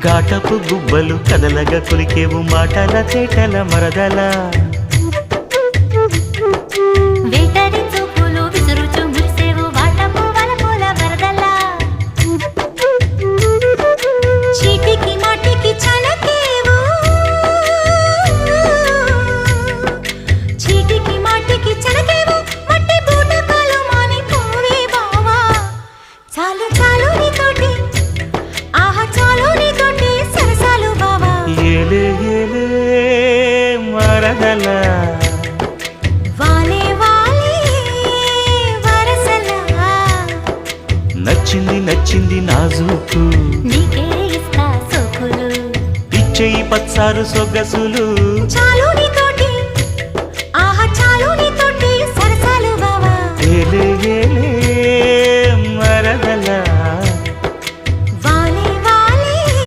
ఘాటపు గుబ్బలు కదలగా కొలికేవు మాటల తేటల మరదల వేటరి చూపులు విసురుచు మురిసేవు వాటపు వలపుల వరదల చీటికి మాటికి చలకేవు చీటికి మాటికి చలకేవు మట్టి బూటకాలు మాని పోవే బావా చాలు చాలు నీతోటి ఆహా చాలు నీతోటి సరసాలు బావా ఏలే ఏలే మరదల వాలే వాలే వరసలా నచ్చింది నచ్చింది నాజూకు నీకే ఇస్తా సోకులు ఇచ్చేయి పచ్చారు సొగసులు చాలు